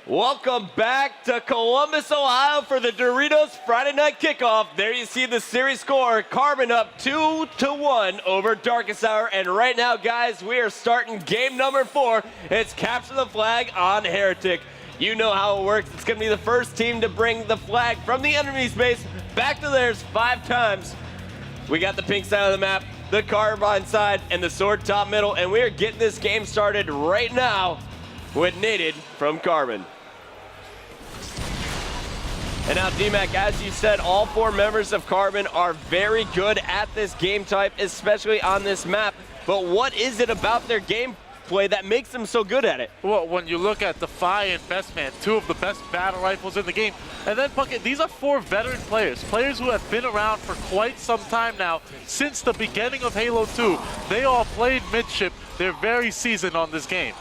Welcome back to Columbus, Ohio for the Doritos Friday Night Kickoff. There you see the series score. Carbon up 2-1 over Darkest Hour. And right now, guys, we are starting game number 4. It's capture the flag on Heretic. You know how it works. It's going to be the first team to bring the flag from the enemy's base back to theirs 5 times. We got the pink side of the map, the carbine side, and the sword top middle. And we are getting this game started right now with Nated from Carbon. And now, D-Mac, as you said, all 4 members of Carbon are very good at this game type, especially on this map. But what is it about their gameplay that makes them so good at it? Well, when you look at Defy and Bestman, 2 of the best battle rifles in the game, and then Puckett, these are 4 veteran players who have been around for quite some time now, since the beginning of Halo 2. They all played midship. They're very seasoned on this game.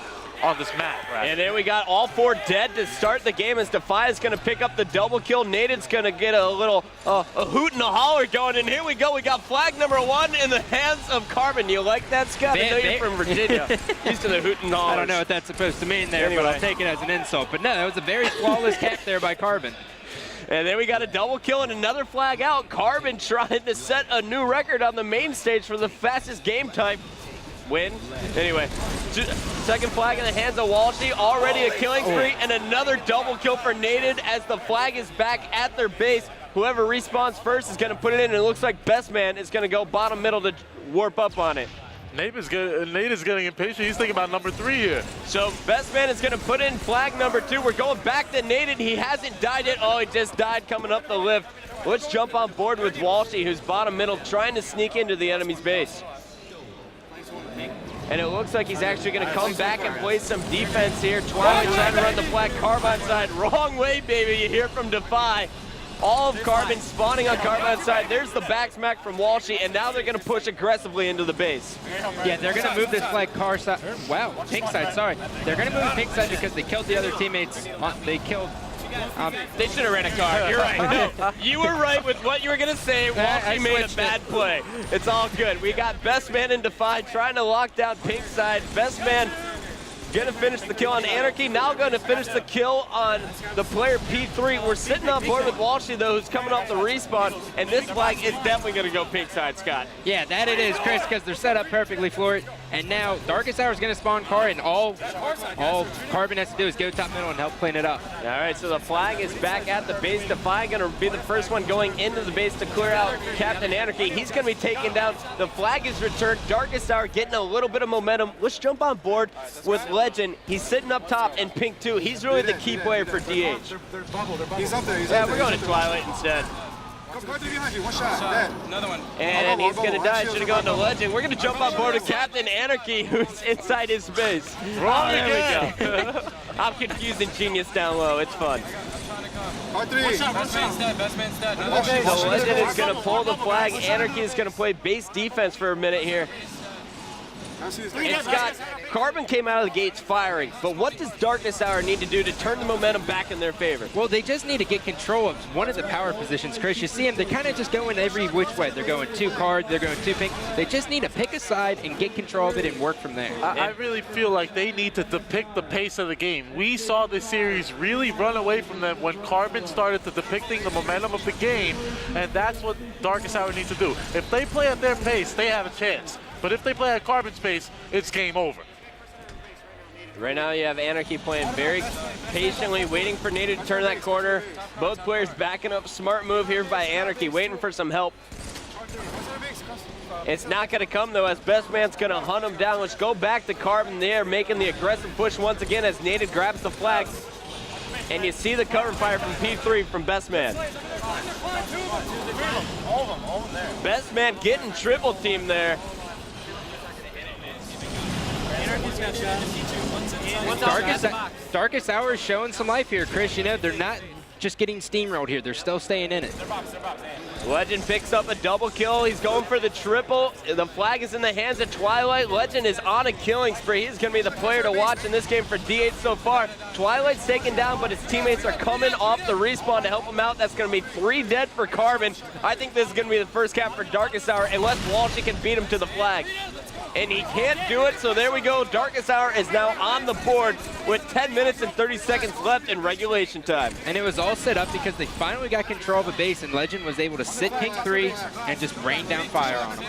On this map, right? And then we got all 4 dead to start the game as Defy is going to pick up the double kill. Nated's going to get a little a hoot and a holler going, and here we go. We got flag number 1 in the hands of Carbon. You like that, Scott? I know you're from Virginia. Used to the hoot and holler. I don't know what that's supposed to mean there, but I'll take it as an insult. But no, that was a very flawless cap there by Carbon. And then we got a double kill and another flag out. Carbon trying to set a new record on the main stage for the fastest game type. Win. Anyway, second flag in the hands of Walshy, already a killing spree, and another double kill for Nated as the flag is back at their base. Whoever respawns first is going to put it in, and it looks like Bestman is going to go bottom middle to warp up on it. Nate is getting impatient. He's thinking about number 3 here. So Bestman is going to put in flag number 2. We're going back to Nated. He hasn't died yet. Oh, he just died coming up the lift. Let's jump on board with Walshy, who's bottom middle, trying to sneak into the enemy's base. And it looks like he's actually going to come back and play some defense here. Twilight trying to run the flag Carbine side. Wrong way, baby. You hear from Defy. All of Carbon spawning on Carbine side. There's the back smack from Walshy, and now they're going to push aggressively into the base. Yeah, they're going to move this flag car side. Wow, pink side, sorry. They're going to move pink side because they killed the other teammates. They killed... they should have ran a car. You're right. No, you were right with what you were going to say. Walshy made a bad play. It's all good. We got Bestman and Defy trying to lock down pink side. Bestman going to finish the kill on Anarchy. Now going to finish the kill on the player P3. We're sitting on board with Walshy, though, who's coming off the respawn. And this flag is definitely going to go pink side, Scott. Yeah, that it is, Chris, because they're set up perfectly for it. And now Darkest Hour is going to spawn car, and all Carbon has to do is go top middle and help clean it up. All right, so the flag is back at the base. Defy going to be the first one going into the base to clear out Captain Anarchy. He's going to be taken down. The flag is returned. Darkest Hour getting a little bit of momentum. Let's jump on board with Legend. He's sitting up top in pink too. He's really the key player for DH. He's up there. Yeah, we're going to Twilight instead. One shot. Another one. And he's going to die. Should have gone to Legend. We're going to jump on board with Captain Anarchy, who's inside his base. Wrong there we go. I'm confusing Genius down low. It's fun. Best man So Legend is going to pull the flag. Anarchy is going to play base defense for a minute here. And Scott, Carbon came out of the gates firing, but what does Darkness Hour need to do to turn the momentum back in their favor? Well, they just need to get control of one of the power positions, Chris. You see them, they're kind of just going every which way. They're going 2 card, they're going 2 pink. They just need to pick a side and get control of it and work from there. I really feel like they need to depict the pace of the game. We saw the series really run away from them when Carbon started to depicting the momentum of the game, and that's what Darkest Hour needs to do. If they play at their pace, they have a chance. But if they play at Carbon's pace, it's game over. Right now you have Anarchy playing very patiently, waiting for Nated to turn that corner. Both players backing up. Smart move here by Anarchy, waiting for some help. It's not going to come, though, as Bestman's going to hunt him down. Let's go back to Carbon there, making the aggressive push once again as Nated grabs the flag. And you see the cover fire from P3 from Bestman. Bestman getting triple team there. Darkest Hour is showing some life here, Chris. You know, they're not just getting steamrolled here. They're still staying in it. Legend picks up a double kill. He's going for the triple. The flag is in the hands of Twilight. Legend is on a killing spree. He's going to be the player to watch in this game for DH so far. Twilight's taken down, but his teammates are coming off the respawn to help him out. That's going to be 3 dead for Carbon. I think this is going to be the first cap for Darkest Hour unless Walshy can beat him to the flag. and he can't do it, so there we go. Darkest Hour is now on the board with 10 minutes and 30 seconds left in regulation time. And it was all set up because they finally got control of the base, and Legend was able to sit Pink 3 and just rain down fire on him.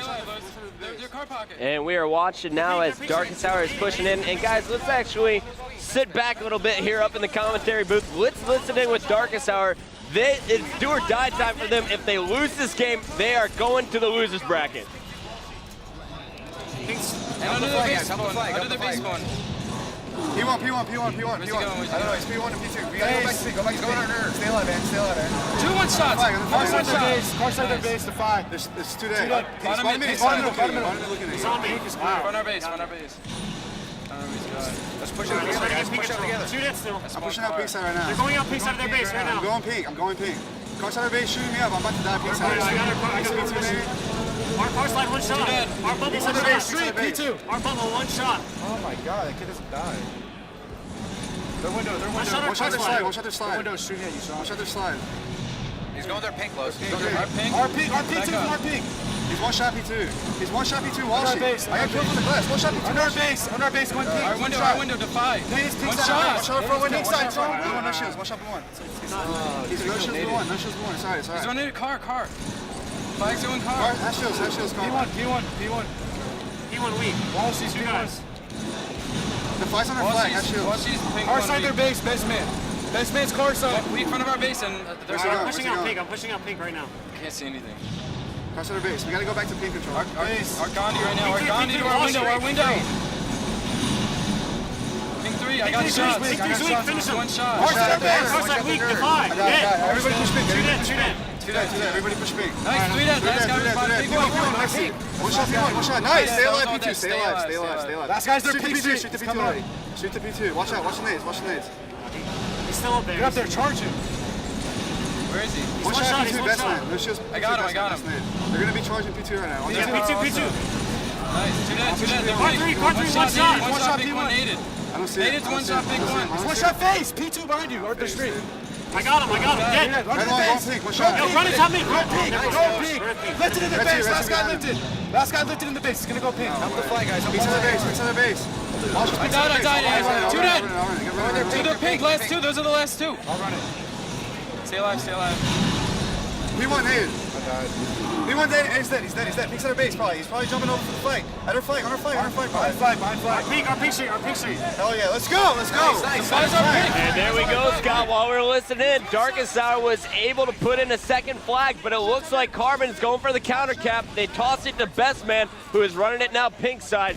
And we are watching now as Darkest Hour is pushing in. And guys, let's actually sit back a little bit here up in the commentary booth. Let's listen in with Darkest Hour. It's do or die time for them. If they lose this game, they are going to the losers bracket. And under the base one. Under the base one. P1. I don't know, it's P1 and P2. We gotta go back to Go on nerve. Stay alive, man. 2-1 shots. Car side their base. Car side their base to 5. There's 2 there. Bottom middle. He's on me. Run our base. Let's push it out together, guys. Push it out together. Shoot it still. I'm pushing out pink side right now. They're going out pink side of their base right now. I'm going pink. Car side of their base shooting me up. I'm about to die pink side. I got it. Our slide 1 shot. Our bubble 1 shot. P2. Our bubble 1 shot. Oh my god, that kid doesn't die. Their window. Watch out their slide. Their window's shooting at you, Sean. Watch out their slide. He's going their pink close. Our pink. He's 1 shot P2. He's 1 shot P2. Walshy. I got killed with the glass. 1 shot P2. On our base, 1 pink. Our window defied. One shot for window. One shot. No shields. 1 shot for 1. He's no shields for 1. No shields for 1. Sorry. He's running a car. Flags doing car. Have shields. P1. P1 weak. Walshy's P1. The flight's on our flag. Have shields. Walshy's pink. Car side their base. Best man's car side. We in front of our base and there's I'm pushing out pink right now. Can't see anything. Car side their base. We gotta go back to pink control. Our Gandhi right now. Our Gandhi to our window. Pink 3. I got shots. Pink 3's weak. Finish him. 1 shot. Car side weak. Defy. Everybody push pink. Shoot it. Everybody push pink. Nice. 3 dead. Last guy was by pink. 1 shot. Nice. Stay alive, P2. Stay alive. Last guy's their P2. Shoot the P2 already. Shoot the P2. Watch out. Watch the nades. He's still up there. Get up there. Charge him. Where is he? One shot P2. Best man. No shields. I got him. They're gonna be charging P2 right now. Yeah, P2. Nice. 2 dead. Car 3, 1 shot. 1 shot pink, 1 naded. I don't see it. Naded's 1 shot pink, 1. 1 shot face. P2 behind you. Or the street. I got him. Dead. Run to the base. Pink. 1 shot. Yo, run it, top me. Go pink. Lifted in the base. Last guy lifted in the base. He's gonna go pink. Help the flag, guys. Pink to the base. I died. 2 dead. To the pink. Last 2. Those are the last 2. I'll run it. Stay alive. P1 naded. P1 dead. He's dead. Pink's at our base probably. He's probably jumping over for the flag. On our flag. Behind flag. Our pink street. Hell yeah. Let's go. Nice. And there we go, Scott. While we're listening, Darkest Hour was able to put in a second flag, but it looks like Carbon's going for the counter cap. They toss it to Best Man, who is running it now pink side.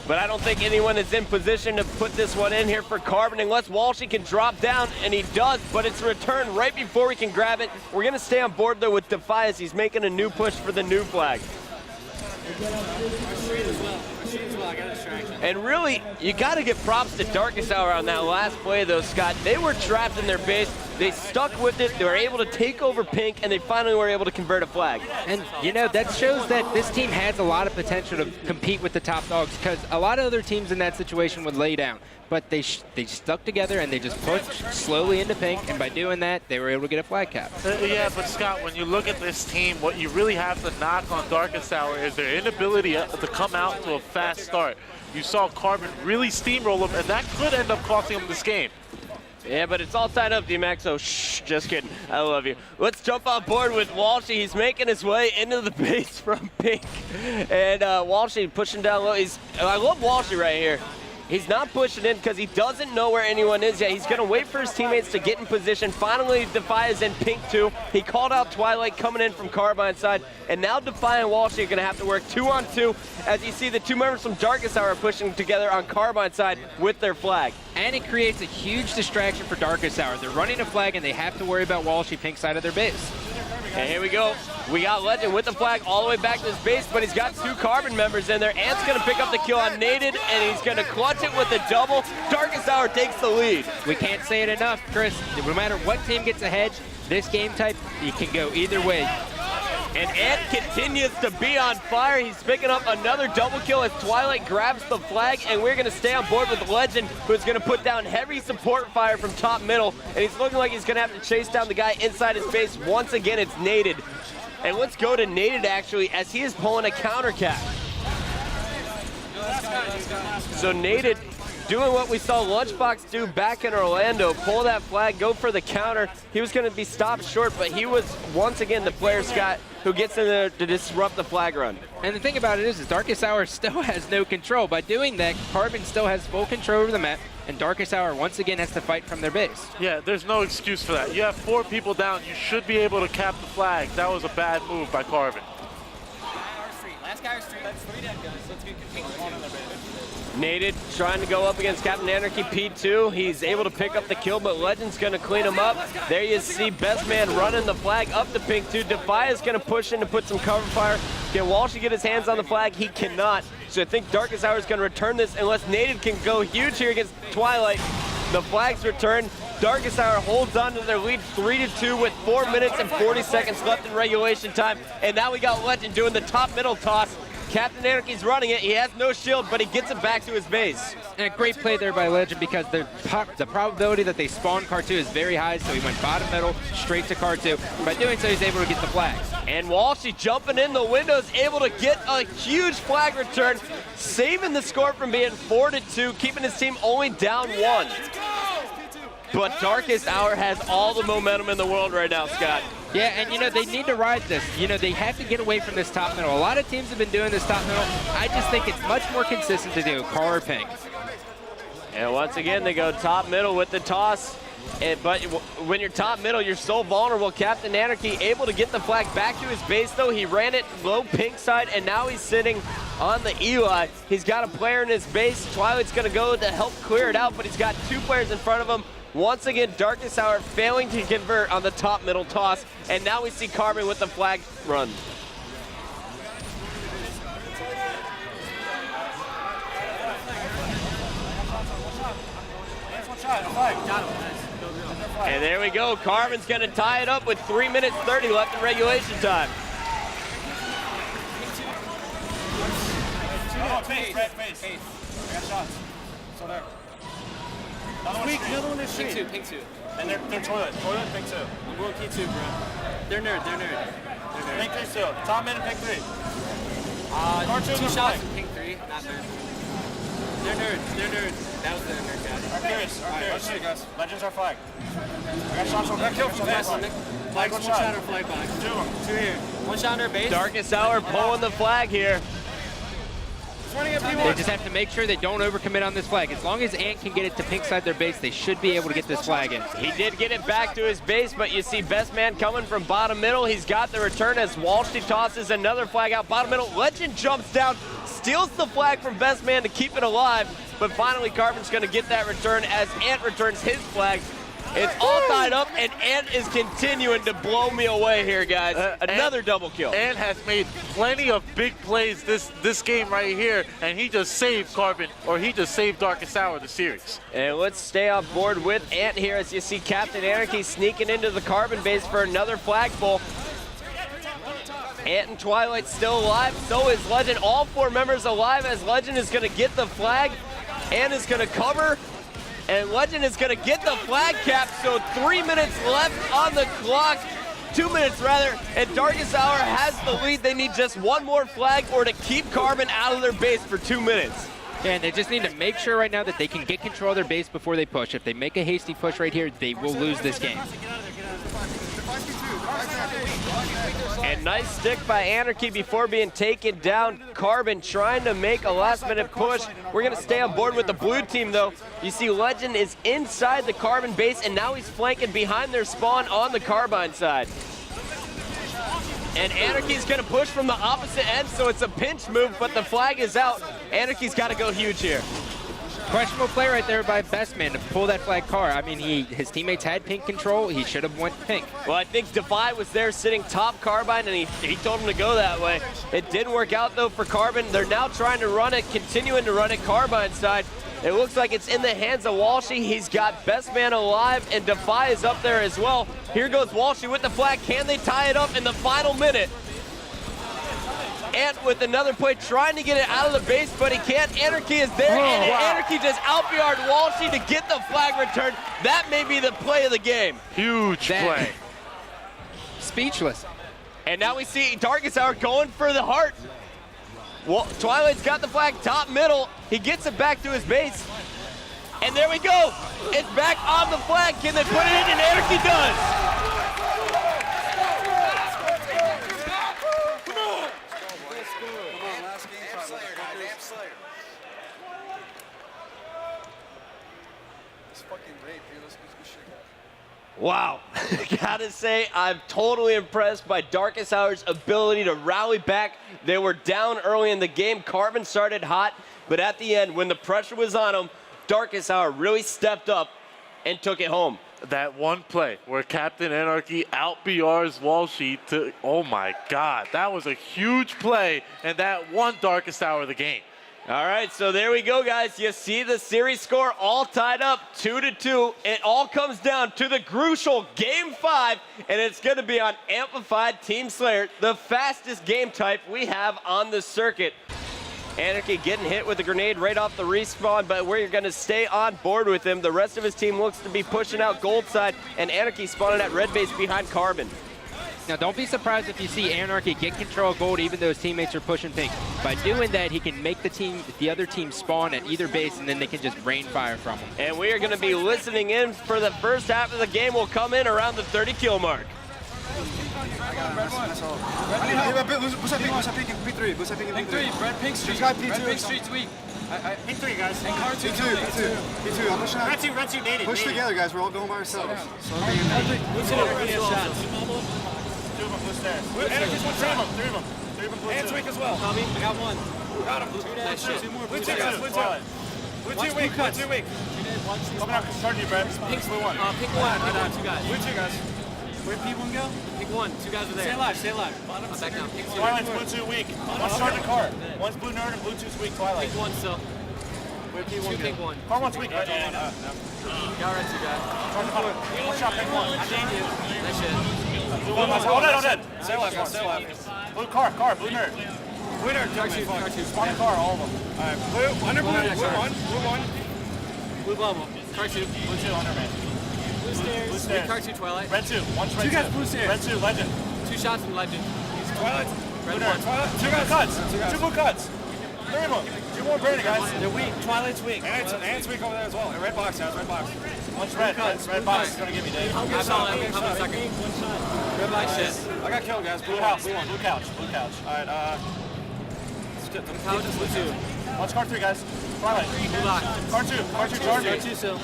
But I don't think anyone is in position to put this one in here for Carbon unless Walshy can drop down, and he does, but it's returned right before we can grab it. We're going to stay on board, though, with Defiance. He's making a new push for the new flag. And really, you got to give props to Darkest Hour on that last play, though, Scott. They were trapped in their base. They stuck with it. They were able to take over pink, and they finally were able to convert a flag. And, you know, that shows that this team has a lot of potential to compete with the top dogs, because a lot of other teams in that situation would lay down. But they stuck together, and they just pushed slowly into pink, and by doing that, they were able to get a flag cap. Yeah, but Scott, when you look at this team, what you really have to knock on Darkest Hour is their inability to come out to a fast start. You saw Carbon really steamroll them, and that could end up costing them this game. Yeah, but it's all tied up, D-Max, so shh, just kidding. I love you. Let's jump on board with Walshy. He's making his way into the base from pink. And Walshy pushing down low. I love Walshy right here. He's not pushing in because he doesn't know where anyone is yet. He's going to wait for his teammates to get in position. Finally, Defy is in pink too. He called out Twilight coming in from Carbine side. And now Defy and Walshy are going to have to work 2-on-2. As you see, the 2 members from Darkest Hour are pushing together on Carbine side with their flag. And it creates a huge distraction for Darkest Hour. They're running a flag, and they have to worry about Walshy pink side of their base. And here we go. We got Legend with the flag all the way back to his base, but he's got 2 Carbon members in there. Ant's going to pick up the kill on Naded, and he's going to clutch it with a double. Darkest Hour takes the lead. We can't say it enough, Chris. No matter what team gets ahead, this game type, it can go either way. And Ant continues to be on fire. He's picking up another double kill as Twilight grabs the flag, and we're going to stay on board with Legend, who's going to put down heavy support fire from top middle, and he's looking like he's going to have to chase down the guy inside his base. Once again, it's Naded. And let's go to Naded, actually, as he is pulling a counter cap. So Nated doing what we saw Lunchbox do back in Orlando, pull that flag, go for the counter. He was going to be stopped short, but he was once again the player, Scott, who gets in there to disrupt the flag run. And the thing about it is Darkest Hour still has no control. By doing that, Carbon still has full control over the map, and Darkest Hour once again has to fight from their base. Yeah, there's no excuse for that. You have 4 people down. You should be able to cap the flag. That was a bad move by Carbon. Last guy or street. That's 3 dead guys. Let's get control on their base. Nated trying to go up against Captain Anarchy P2. He's able to pick up the kill, but Legend's going to clean him up. There you see Best Man running the flag up to Pink 2. Defy is going to push in to put some cover fire. Can Walshy get his hands on the flag? He cannot. So I think Darkest Hour is going to return this unless Nated can go huge here against Twilight. The flag's returned. Darkest Hour holds on to their lead 3-2 with 4 minutes and 40 seconds left in regulation time. And now we got Legend doing the top middle toss. Captain Anarchy's running it. He has no shield, but he gets it back to his base. And a great play there by Legend because the probability that they spawn car 2 is very high, so he went bottom middle, straight to car 2. And by doing so, he's able to get the flag. And Walshy jumping in the windows, able to get a huge flag return, saving the score from being 4-2, keeping his team only down 1. But Darkest Hour has all the momentum in the world right now, Scott. Yeah, and they need to ride this. They have to get away from this top middle. A lot of teams have been doing this top middle. I just think it's much more consistent to do car or pink. And once again, they go top middle with the toss. But when you're top middle, you're so vulnerable. Captain Anarchy able to get the flag back to his base, though. He ran it low pink side, and now he's sitting on the Eli. He's got a player in his base. Twilight's going to go to help clear it out, but he's got 2 players in front of him. Once again, Darkest Hour failing to convert on the top middle toss, and now we see Carbon with the flag run. And there we go. Carbon's going to tie it up with 3 minutes 30 left in regulation time. Face. I got shots. So there. Another one is Pink 2. And they're toilet, Pink 2. I'm going P2, bro. They're nerd. Pink 3 still. Top mid and Pink 3. 2 shots from Pink 3, not nerd. They're nerd. That was the nerd guy. Arcurious. Let's see, guys. Legends are flag. I got shots on that kill. Flag, 1 shot or flag box. 2 here. 1 shot on their base. Darkest Hour pulling the flag here. They just have to make sure they don't overcommit on this flag. As long as Ant can get it to pink side their base, they should be able to get this flag in. He did get it back to his base, but you see Best Man coming from bottom middle. He's got the return as Walshy tosses another flag out bottom middle. Legend jumps down, steals the flag from Best Man to keep it alive, but finally Carbon's going to get that return as Ant returns his flag. It's all tied up, and Ant is continuing to blow me away here, guys. Another double kill. Ant has made plenty of big plays this game right here, and he just saved Carbon, or he just saved Darkest Hour the series. And let's stay on board with Ant here as you see Captain Anarchy sneaking into the Carbon base for another flagpole. Ant and Twilight still alive, so is Legend. All 4 members alive as Legend is going to get the flag. Ant is going to cover. And Legend is going to get the flag cap, so 3 minutes left on the clock. 2 minutes rather, and Darkest Hour has the lead. They need just 1 more flag or to keep Carbon out of their base for 2 minutes. Yeah, and they just need to make sure right now that they can get control of their base before they push. If they make a hasty push right here, they will lose this game. And nice stick by Anarchy before being taken down. Carbon trying to make a last-minute push. We're going to stay on board with the blue team, though. You see Legend is inside the Carbon base, and now he's flanking behind their spawn on the Carbine side. And Anarchy's going to push from the opposite end, so it's a pinch move, but the flag is out. Anarchy's got to go huge here. Questionable play right there by Best Man to pull that flag car. I mean, his teammates had pink control. He should have went pink. Well, I think Defy was there sitting top Carbine, and he told him to go that way. It didn't work out, though, for Carbon. They're now trying to run it, continuing to run it Carbine side. It looks like it's in the hands of Walshy. He's got Best Man alive, and Defy is up there as well. Here goes Walshy with the flag. Can they tie it up in the final minute? Ant with another play, trying to get it out of the base, but he can't. Anarchy is there, and Anarchy just out-BR'd Walshy to get the flag returned. That may be the play of the game. Huge play. Speechless. And now we see Darkest Hour going for the heart. Well, Twilight's got the flag top middle. He gets it back to his base. And there we go. It's back on the flag. Can they put it in? And Anarchy does. Wow. Gotta say, I'm totally impressed by Darkest Hour's ability to rally back. They were down early in the game. Carbon started hot, but at the end, when the pressure was on them, Darkest Hour really stepped up and took it home. That one play where Captain Anarchy out-BRs Walshy to, oh my God, that was a huge play, and that won Darkest Hour of the game. All right, so there we go, guys. You see the series score all tied up 2-2. It all comes down to the crucial Game 5, and it's going to be on Amplified Team Slayer, the fastest game type we have on the circuit. Anarchy getting hit with a grenade right off the respawn, but we're going to stay on board with him. The rest of his team looks to be pushing out gold side, and Anarchy spawning at red base behind Carbon. Now, don't be surprised if you see Anarchy get control of gold even though his teammates are pushing pink. By doing that, he can make the other team spawn at either base, and then they can just rain fire from him. And we are going to be listening in for the first half of the game. Will come in around the 30 kill mark. Red pink street. Red pink street's weak. Pink 3, guys. And car 2. P2, I'm pushing out. Red 2, naded. Push together, guys. We're all going by ourselves. Three of them. Hands weak as well. Tommy, I got one. Got him. Nice shit. Blue 2, guys. Blue 2 weak. Blue 2 weak. Coming out, charging you, Brad. Pink 1. Pink 1. I got 2 guys. Blue 2, guys. Where'd P1 go? Pink 1. 2 guys are there. Stay alive. I'm back down. Pink 2. Twilight's blue 2 weak. One's starting the car. One's blue nerd and blue 2's weak. Twilight. Pink 1 still. Where'd P1 2 go? pink 1. Car 1's weak. Got red 2 guys. Charge the car. One shot, pink 1. I named you. Nice shit. Blue 1, all dead. Stay alive, guys. Stay alive. Blue car, blue nerd. Blue nerd. Car 2. Spawn the car, all of them. Alright, blue. Under blue. Blue 1. Blue bubble. Car 2. Blue 2, under man. Blue stairs. stairs. Car 2 Twilight. Red 2, one's red 2. Two guys blue stairs. Red 2, legend. 2 shots in Legend. Twilight. Blue Red nerd. 1. Twilight. Two blue cuts. Two blue cuts. 3 of them. 2 more Brady, guys. They're weak. Twilight's weak. And it's weak over there as well. And red box, guys. Red box. One's red. Red box is going to give me, Dave. I'm calling a second. Red light shit. I got killed, guys. Blue house. Blue couch. Alright, Couch is blue 2. One's car 3, guys. Twilight. Blue lock. Car 2 charging. Car 2 still.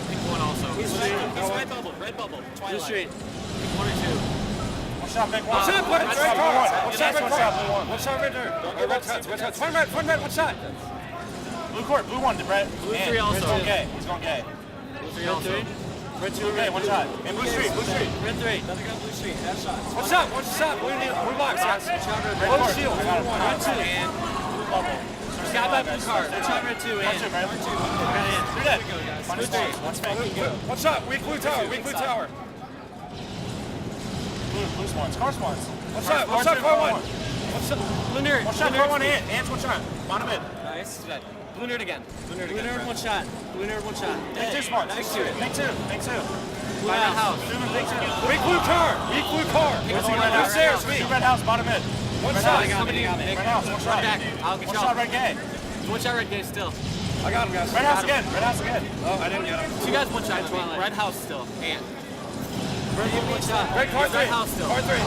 Pink 1 also. He's red bubble. blue Twilight. street. Pink 1 or 2. One shot, pink 1. One shot, red One car. shot, One shot, red blue 1. car. One shot, red nerd. Red cuts. One red, one shot. Blue court, blue 1, Brett. Blue 3 also. He's going gay. Blue 3 also. Red 2, okay, 1 shot. And blue street. Red 3. Another gun blue street. Half shot. One shot. Blue box, guys. One shield. I got him. Red 2. And Blue bubble. got by blue car. One shot red 2 and. Car 2, Brett. You're dead. Blue 3. Let's make it good. One shot. Weak blue tower. Blue spawns. Car spawns. One shot, car 1. Blue nerd. One shot, car 1 and. Ants 1 shot. Bottom mid. Nice. Blue nerd again. Blue nerd, one shot. Blue nerd, one shot. Pink 2 spawns. Next to it. Pink 2. Blue house. Pink 2. Weak blue car. Blue stairs, weak. 2 red house, bottom mid. One Red shot. house. Red house, 1 shot. Back. I'll get 1 you shot, out. red gay. 1 shot red gay still. I got him, guys. Red house again. Oh, I didn't get him. 2 guys 1 shot. Red house still. And. Red 1 shot. Red car 3. Red house still. Car 3.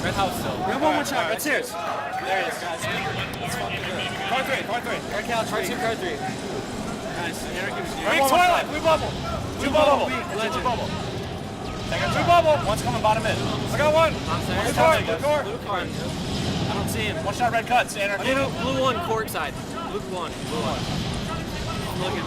Red house still. Red 1 shot. Red stairs. There he is, guys. Car 3. Red couch. Car 2. Car 3. Nice. Weak Twilight. Blue bubble. Blue bubble. Legend. Blue bubble. Blue bubble. One's coming bottom mid. I got one. I'm Blue sorry. car. Blue car. I don't see him. 1 shot, red cuts. Anarchy. Blue 1 court side. Blue 1. I'm looking.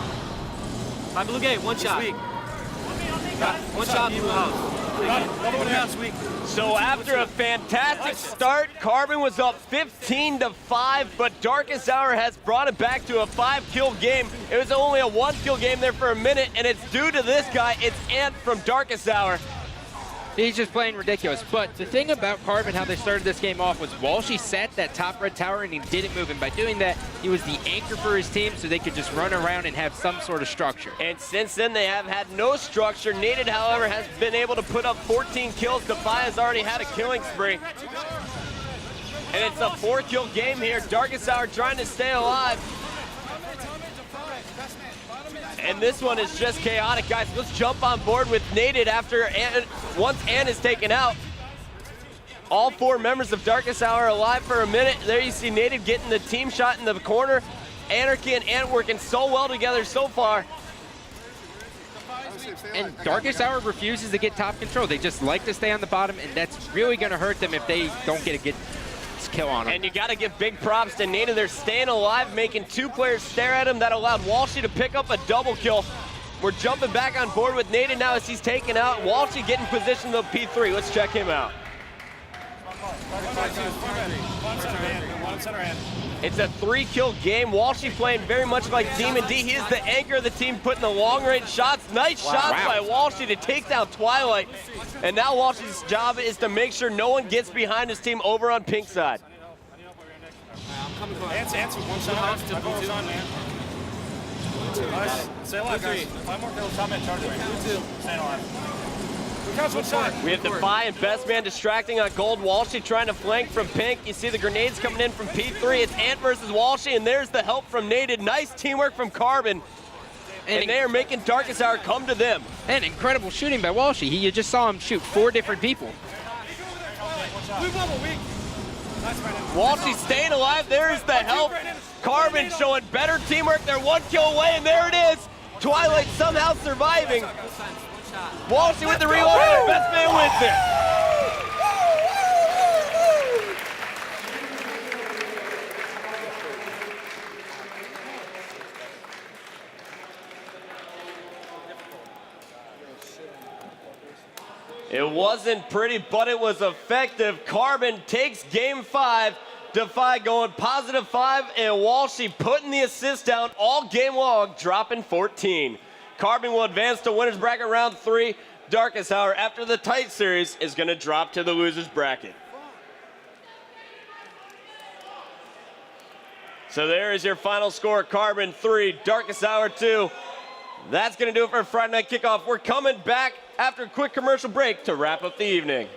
By blue gate. 1 shot. Weak. 1 shot blue house. Another one house weak. So after a fantastic start, Carbon was up 15-5, but Darkest Hour has brought it back to a 5-kill game. It was only a 1-kill game there for a minute, and it's due to this guy. It's Ant from Darkest Hour. He's just playing ridiculous. But the thing about Carbon, how they started this game off, was Walshy sat that top red tower and he didn't move. And by doing that, he was the anchor for his team so they could just run around and have some sort of structure. And since then, they have had no structure. Naded, however, has been able to put up 14 kills. Defy has already had a killing spree. And it's a 4-kill game here. Darkest Hour trying to stay alive. And this one is just chaotic, guys. Let's jump on board with Nated after once Ann is taken out. All 4 members of Darkest Hour alive for a minute. There you see Nated getting the team shot in the corner. Anarchy and Ant working so well together so far. And Darkest Hour refuses to get top control. They just like to stay on the bottom, and that's really going to hurt them if they don't get a good kill on them. And you got to give big props to Nated. They're staying alive, making 2 players stare at him. That allowed Walshy to pick up a double kill. We're jumping back on board with Nated now as he's taken out. Walshy getting positioned to P3. Let's check him out. It's a 3-kill game. Walshy playing very much like Demon D. He is the anchor of the team, putting the long-range shots. Nice shots by Walshy to take down Twilight. And now Walshy's job is to make sure no one gets behind his team over on pink side. Answer one shot. Nice. Stay alive, guys. 5 more kills. Top man charging. Staying alive. We have Defy and Best Man distracting on gold. Walshy trying to flank from pink. You see the grenades coming in from P3. It's Ant versus Walshy, and there's the help from Nated. Nice teamwork from Carbon. And they are making Darkest Hour come to them. And incredible shooting by Walshy. You just saw him shoot 4 different people. Walshy staying alive. There's the help. Carbon showing better teamwork. They're 1 kill away, and there it is. Twilight somehow surviving. Walshy with the reload, and Best Man wins it. It wasn't pretty, but it was effective. Carbon takes game 5. Defy going +5, and Walshy putting the assist down all game long, dropping 14. Carbon will advance to winner's bracket round 3. Darkest Hour, after the tight series, is going to drop to the loser's bracket. So there is your final score. Carbon 3, Darkest Hour 2. That's going to do it for Friday Night Kickoff. We're coming back after a quick commercial break to wrap up the evening.